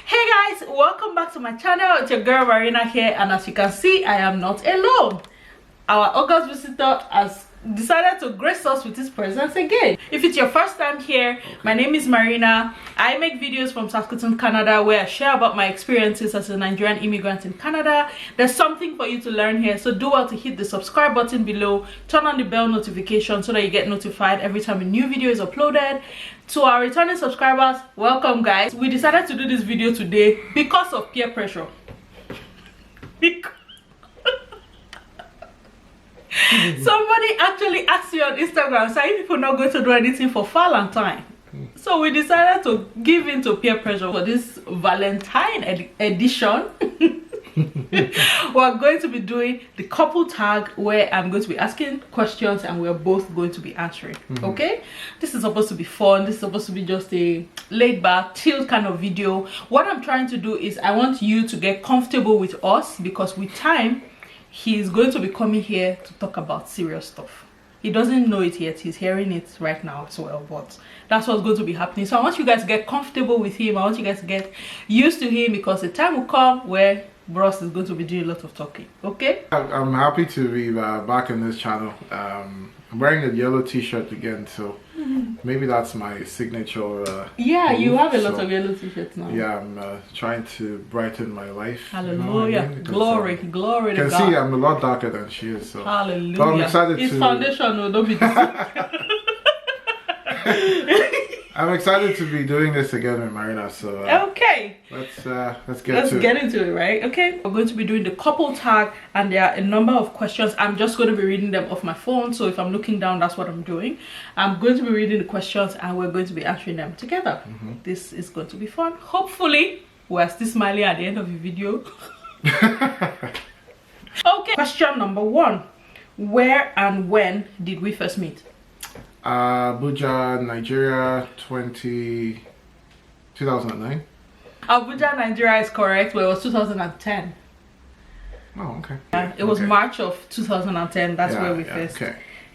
Hey guys, welcome back to my channel. It's your girl Marina here, and as you can see, I am not alone. Our August visitor has decided to grace us with his presence again. If it's your first time here, my name is Marina. I make videos from Saskatoon, Canada, where I share about my experiences as a Nigerian immigrant in Canada. There's something for you to learn here, so do well to hit the subscribe button below, turn on the bell notification so that you get notified every time a new video is uploaded. To our returning subscribers, welcome guys. We decided to do this video today because of peer pressure. Somebody actually asked me on Instagram, saying people not going to do anything for Valentine. So we decided to give in to peer pressure for this Valentine edition. We're going to be doing the couple tag, where I'm going to be asking questions and we're both going to be answering. Okay, this is supposed to be fun. This is supposed to be just a laid back, chilled kind of video. What I'm trying to do is I want you to get comfortable with us, because with time he's going to be coming here to talk about serious stuff. He doesn't know it yet, he's hearing it right now as well, but that's what's going to be happening. So I want you guys to get comfortable with him. I want you guys to get used to him, because the time will come where Bros is going to be doing a lot of talking. Okay, I'm happy to be back on this channel. I'm wearing a yellow t-shirt again, so maybe that's my signature yeah, you have a lot so, of yellow t-shirts now. Yeah, I'm trying to brighten my life. Hallelujah. Glory to God. You can see I'm a lot darker than she is, so hallelujah. but I'm excited it's foundation, no, don't be I'm excited to be doing this again with Marina, so okay, let's get into it, right? Okay, we're going to be doing the couple tag, and there are a number of questions. I'm just going to be reading them off my phone, so if I'm looking down, that's what I'm doing. I'm going to be reading the questions and we're going to be answering them together. This is going to be fun. Hopefully we're still smiling at the end of the video. Okay, question number 1: where and when did we first meet? Abuja, Nigeria, 2009. Abuja, Nigeria is correct, but it was 2010. Oh, okay. It was March of 2010. That's where we first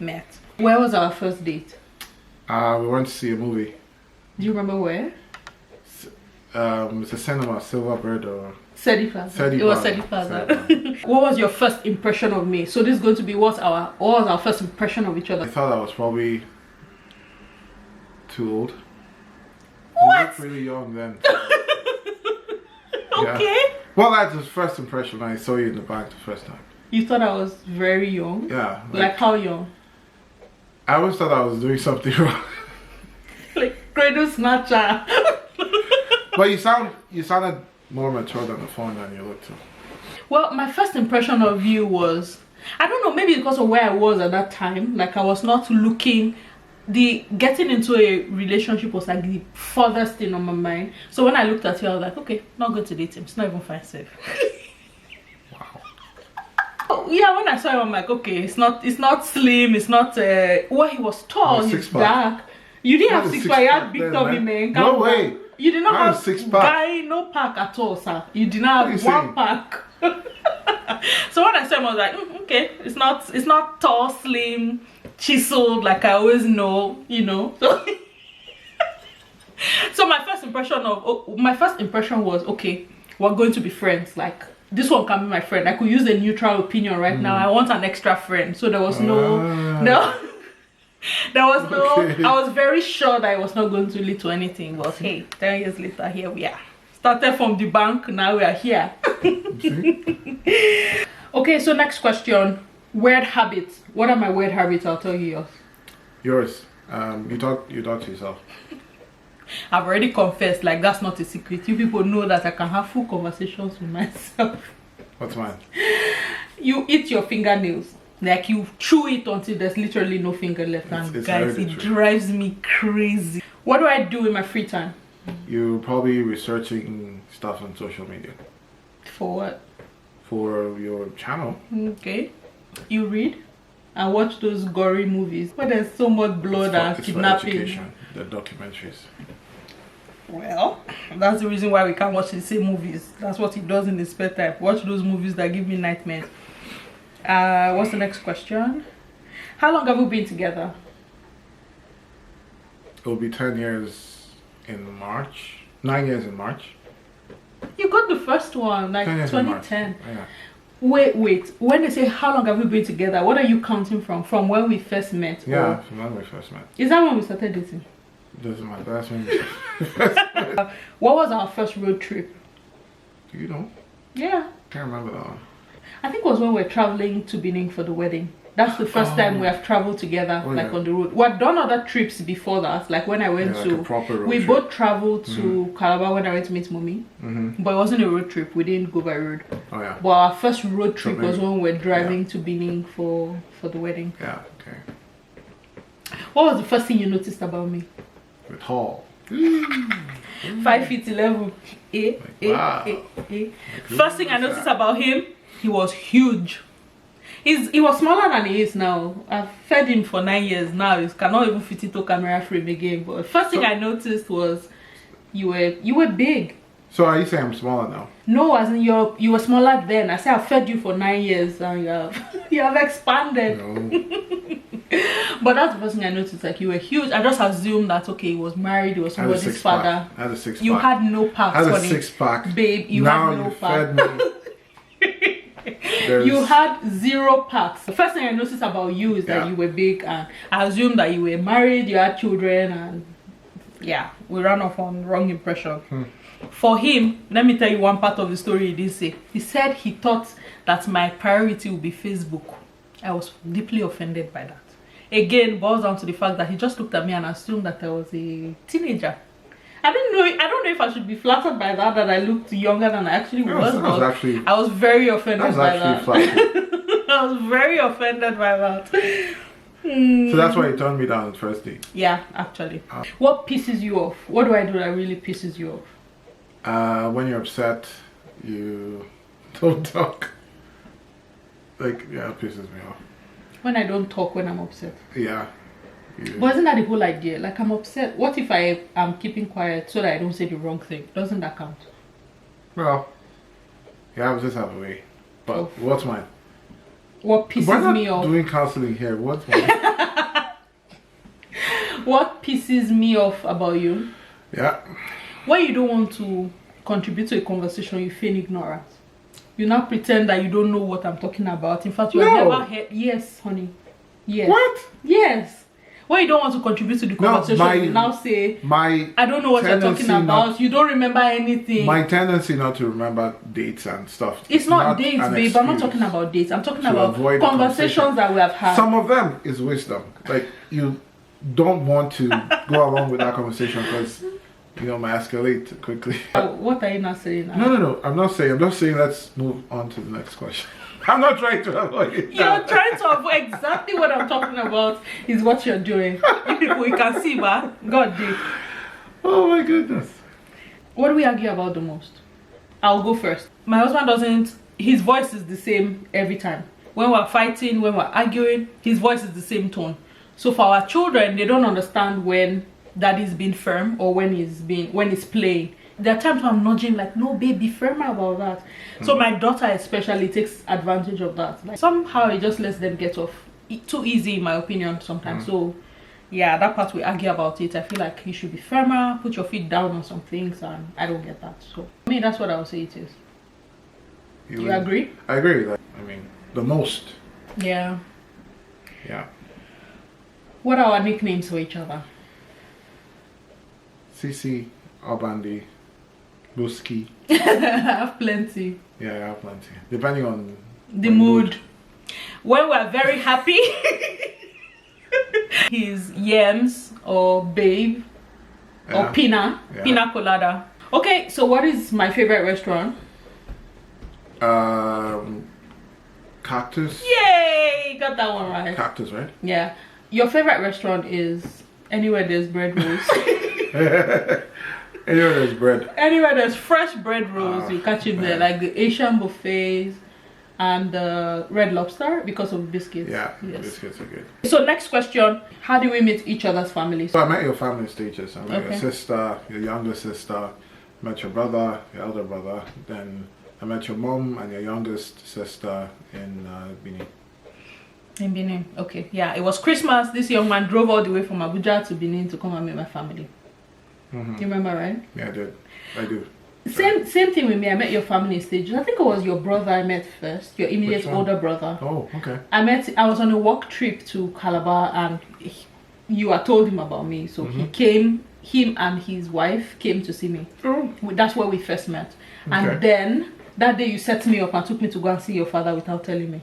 met. Where was our first date? We went to see a movie. Do you remember where? It's a cinema, Silverbird or Sedi Plaza. It was Sedi Plaza. What was your first impression of me? So this is going to be what was our first impression of each other? I thought I was probably too old. What? You looked really young then. Okay. Yeah. Well, that's the first impression. I saw you in the bank the first time. You thought I was very young? Yeah. Like how young? I always thought I was doing something wrong. Like cradle snatcher. But you sounded more mature than the phone than you looked. Well, my first impression of you was, I don't know, maybe because of where I was at that time. Like I was not looking. Getting into a relationship was like the furthest thing on my mind. So when I looked at you, I was like, okay, not going to date him. It's not even fine safe. Wow. Oh, yeah, when I saw him, I'm like, okay, it's not slim, it's not well, he was tall, he's dark. You didn't have six pack, you had big tummy, man. No way. You did not have six pack. Guy, no pack at all, sir. You did not have one pack. So when I saw him, I was like, okay, it's not tall, slim, chiseled like I always know, you know. So my first impression was, okay, we're going to be friends. Like this one can be my friend. I could use a neutral opinion right now. I want an extra friend. So there was no there was no I was very sure that it was not going to lead to anything. But hey, 10 years later, here we are. Started from the bank, now we are here. Okay, so next question. Weird habits. What are my weird habits? I'll tell you yours. Yours. You talk to yourself. I've already confessed, like that's not a secret. You people know that I can have full conversations with myself. What's mine? You eat your fingernails. Like you chew it until there's literally no finger left. And guys, it drives me crazy. What do I do in my free time? You're probably researching stuff on social media. For what? For your channel. Okay. You read and watch those gory movies where there's so much blood and kidnapping. For education, the documentaries. Well, that's the reason why we can't watch the same movies. That's what he does in his spare time. Watch those movies that give me nightmares. What's the next question? How long have we been together? It will be 10 years in March. 9 years in March. You got the first one, like 10 years in March. 2010. Yeah. Wait. When they say how long have we been together, what are you counting from? From when we first met? Yeah, or from when we first met. is that when we started dating? Doesn't matter. That's when we first met. What was our first road trip? Do you know? Yeah, Can't remember that one. I think it was when we were traveling to Benin for the wedding. That's the first time we have traveled together, like on the road. We've done other trips before that, like when I went like a proper road we trip. both traveled to Calabar when I went to meet mommy. But it wasn't a road trip. We didn't go by road. Oh yeah. But our first road trip was when we were driving to Benin for the wedding. Yeah. Okay. What was the first thing you noticed about me? With Hall. 5'11". Wow. First thing I noticed about him, he was huge. He was smaller than he is now. I've fed him for 9 years now. He cannot even fit into camera frame again. But the first thing I noticed was you were big. So are you saying I'm smaller now? No, as in you were smaller then. I said I fed you for 9 years and you have expanded. No. But that's the first thing I noticed. Like you were huge. I just assumed that okay, he was married. He was somebody's father. I had a six-pack. You had no packs. I had a honey. 6-pack. Babe, you now had no you packs. fed me. You had 0 packs. The first thing I noticed about you is that you were big, and I assumed that you were married, you had children, and yeah, we ran off on wrong impression. For him, let me tell you one part of the story he did say. He said he thought that my priority would be Facebook. I was deeply offended by that. Again, boils down to the fact that he just looked at me and assumed that I was a teenager. I don't know if I should be flattered by that I looked younger than I actually was. I was very offended by that. I was very offended by that. So that's why you turned me down the first date. Yeah, actually. What pisses you off? What do I do that really pisses you off? When you're upset, you don't talk. Like, yeah, it pisses me off. When I don't talk when I'm upset. Yeah. But isn't that the whole idea? Like, I'm upset. What if I am keeping quiet so that I don't say the wrong thing? Doesn't that count? Well, yeah, I was just out of the way. But what's mine? What pisses me off? Doing counseling here. What's mine? What pisses me off about you? Yeah. When you don't want to contribute to a conversation, you feign ignorance. You now pretend that you don't know what I'm talking about. In fact, you have never heard. Yes, honey. Yes. What? Yes. When you don't want to contribute to the conversation, you now say, I don't know what you're talking about. You don't remember anything. My tendency not to remember dates and stuff. It's not dates, babe. I'm not talking about dates. I'm talking about conversations that we have had. Some of them is wisdom. Like, you don't want to go along with that conversation because, you know, might escalate quickly. What are you not saying now? No. I'm not saying. I'm just saying let's move on to the next question. I'm not trying to avoid it. You're trying to avoid exactly what I'm talking about is what you're doing. We can see, but God did. Oh my goodness. What do we argue about the most? I'll go first. My husband doesn't, his voice is the same every time. When we're fighting, when we're arguing, his voice is the same tone. So for our children, they don't understand when daddy's being firm or when he's playing. There are times when I'm nudging like, no babe, be firmer about that. So my daughter especially takes advantage of that. Like, somehow it just lets them get off too easy, in my opinion, sometimes. So yeah, that part we argue about it. I feel like you should be firmer, put your feet down on some things, and I don't get that. So I mean, that's what I would say it is. You agree? I agree. Like, I mean, the most. Yeah. Yeah. What are our nicknames for each other? CC, Obandi, Buski. I have plenty. Yeah, I have plenty. Depending on the mood. When we're very happy, he's Yams or Babe or Pina. Yeah. Pina Colada. Okay, so what is my favorite restaurant? Cactus. Yay! Got that one right. Cactus, right? Yeah. Your favorite restaurant is anywhere there's bread rolls. Anywhere there's bread. Anywhere there's fresh bread rolls, you catch him there. Like the Asian buffets and the Red Lobster because of biscuits. Yeah, yes. Biscuits are good. So next question, how do we meet each other's families? So I met your family stages. I met your sister, your younger sister, met your brother, your elder brother. Then I met your mom and your youngest sister in Benin. In Benin, okay. Yeah, it was Christmas. This young man drove all the way from Abuja to Benin to come and meet my family. You remember, right? Yeah, I do. Same thing with me. I met your family in stages. I think it was your brother I met first, your immediate older brother. Oh, okay. I was on a work trip to Calabar, and you had told him about me, so he came. Him and his wife came to see me. Oh. That's where we first met. And then that day you set me up and took me to go and see your father without telling me.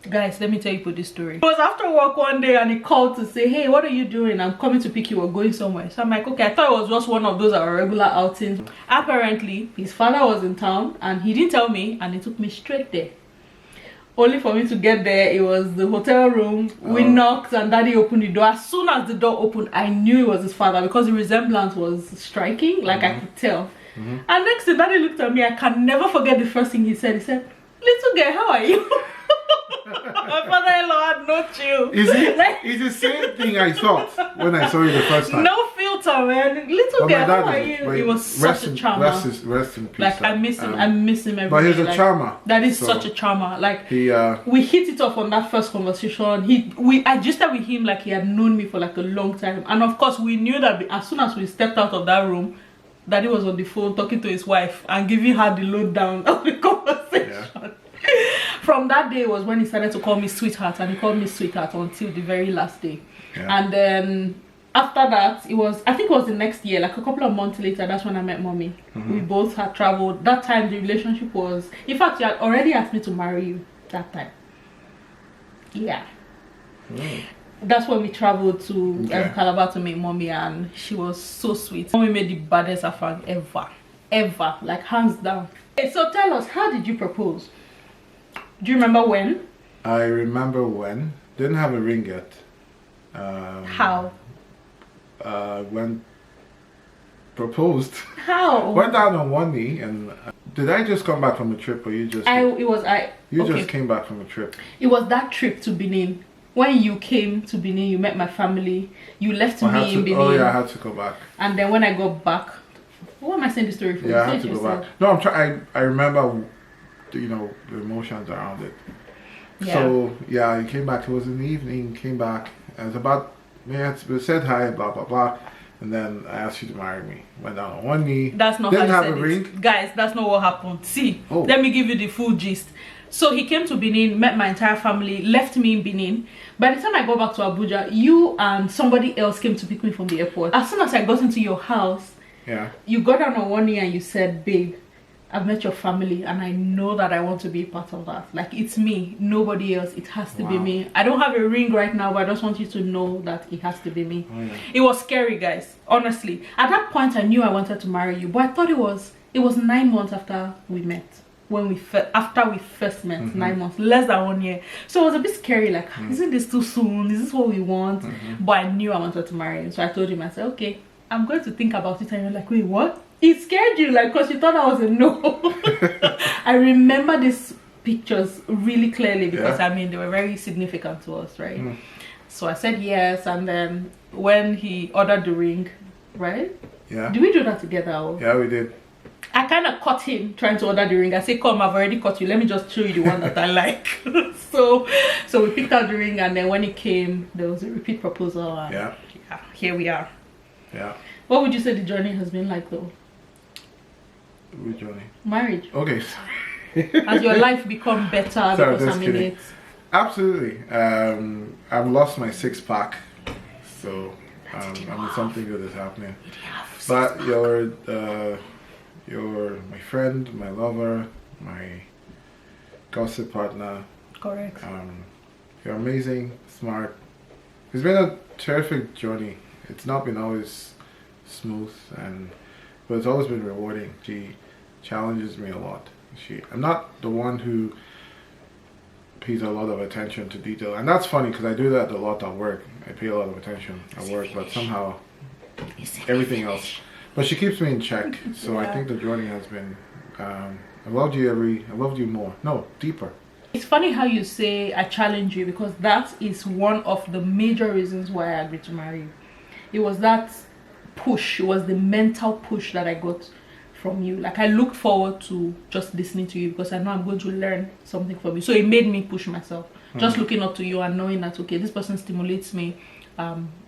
Guys, let me tell you this story. It was after work one day and he called to say, hey, what are you doing? I'm coming to pick you or going somewhere. So I'm like, okay, I thought it was just one of those regular outings. Apparently, his father was in town and he didn't tell me, and he took me straight there. Only for me to get there, it was the hotel room. We knocked and daddy opened the door. As soon as the door opened, I knew it was his father because the resemblance was striking, like I could tell. And next thing, daddy looked at me. I can never forget the first thing he said. He said, little girl, how are you? My father-in-law had no chill. Is it? It's the same thing I thought when I saw you the first time. No filter, man. Little girl, how are you? It was such a charmer. Rest in peace. Like I miss him. I miss him every but he's day. a charmer. That is such a charmer. Like he, we hit it off on that first conversation. I just started with him like he had known me for like a long time. And of course, we knew that as soon as we stepped out of that room, daddy was on the phone talking to his wife and giving her the lowdown of the conversation. Yeah. From that day was when he started to call me sweetheart, and he called me sweetheart until the very last day. And then after that, I think it was the next year, like a couple of months later, that's when I met mommy. We both had traveled. That time the relationship was, in fact, you had already asked me to marry you that time. Yeah. That's when we traveled to Calabar to meet mommy, and she was so sweet. Mommy made the baddest affair ever, like hands down. Okay, so tell us, how did you propose? Do you remember when? I remember when. Didn't have a ring yet. How? When proposed. How? Went down on one knee, and did I just come back from a trip, or you just? You just came back from a trip. It was that trip to Benin. When you came to Benin, you met my family. You left me in Benin. Oh yeah, I had to go back. And then when I got back, what am I saying the story for? Yeah, I had to go back. No, I'm trying. I remember, you know, the emotions around it. Yeah. So yeah, he came back. It was in the evening. Came back. It was about. We said hi, blah blah blah, and then I asked you to marry me. Went down on one knee. That's not didn't how have you said a ring. It. Guys, that's not what happened. See, let me give you the full gist. So he came to Benin, met my entire family, left me in Benin. By the time I got back to Abuja, you and somebody else came to pick me from the airport. As soon as I got into your house, you got down on one knee and you said, babe, I've met your family and I know that I want to be a part of that. Like, it's me, nobody else. It has to be me. I don't have a ring right now, but I just want you to know that it has to be me. It was scary, guys, honestly. At that point, I knew I wanted to marry you, but I thought it was 9 months after we met. After we first met, 9 months, less than 1 year. So it was a bit scary, like, isn't this too soon? Is this what we want? But I knew I wanted to marry him. So I told him, I said, okay, I'm going to think about it. And you're like, wait, what? It scared you, like, because you thought I was a no. I remember these pictures really clearly because I mean they were very significant to us, right? So I said yes, and then when he ordered the ring, right? Yeah. Did we do that together? Or? Yeah, we did. I kind of caught him trying to order the ring. I said, come, I've already caught you. Let me just show you the one that I like. So we picked out the ring, and then when it came, there was a repeat proposal. And yeah, here we are. Yeah. What would you say the journey has been like, though? Which journey? Marriage. Okay, sorry. Has your life become better because I'm in it? Absolutely. I've lost my six-pack, so something good is happening. But you're my friend, my lover, my gossip partner. Correct. You're amazing, smart. It's been a terrific journey. It's not been always smooth, but it's always been rewarding. She challenges me a lot. I'm not the one who pays a lot of attention to detail, and that's funny because I do that a lot at work. I pay a lot of attention at work, but somehow everything else. But she keeps me in check, so I think the journey has been. I loved you more. No, deeper. It's funny how you say I challenge you, because that is one of the major reasons why I agreed to marry you. It was that push. It was the mental push that I got from you. Like, I looked forward to just listening to you because I know I'm going to learn something from you. So it made me push myself. Just looking up to you and knowing that, okay, this person stimulates me.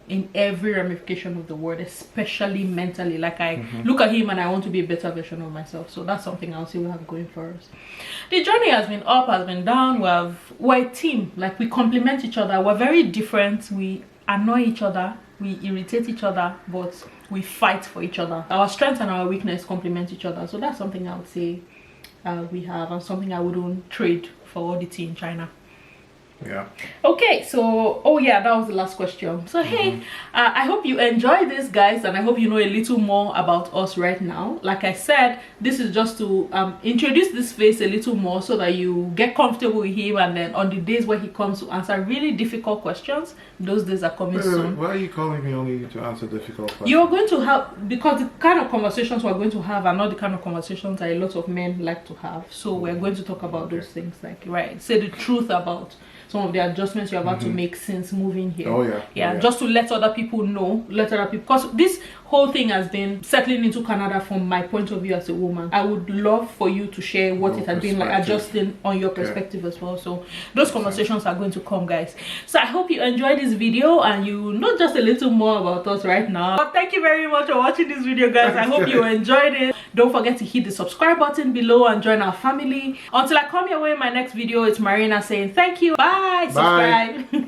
in every ramification of the word, especially mentally. Like I look at him and I want to be a better version of myself. So that's something I'll say we have going for us. The journey has been up, has been down. We're a team. Like, we complement each other. We're very different. We annoy each other, we irritate each other, but we fight for each other. Our strength and our weakness complement each other. So that's something I would say we have, and something I wouldn't trade for all the tea in China. Yeah. Okay, so oh yeah, that was the last question. So hey, I hope you enjoy this, guys, and I hope you know a little more about us right now. Like I said, this is just to introduce this face a little more so that you get comfortable with him, and then on the days where he comes to answer really difficult questions, those days are coming soon. Why are you calling me only to answer difficult questions? You're going to have, because the kind of conversations we're going to have are not the kind of conversations that a lot of men like to have. So we're going to talk about those things, like, right, say the truth about some of the adjustments you're about to make since moving here. Oh yeah. Yeah, just to let other people know, because this whole thing has been settling into Canada from my point of view as a woman. I would love for you to share what it has been like adjusting on your perspective as well. So those conversations are going to come, guys. So I hope you enjoyed this video and you know just a little more about us right now. But thank you very much for watching this video, guys. I hope you enjoyed it. Don't forget to hit the subscribe button below and join our family. Until I come your way in my next video, it's Marina saying thank you. Bye. Subscribe.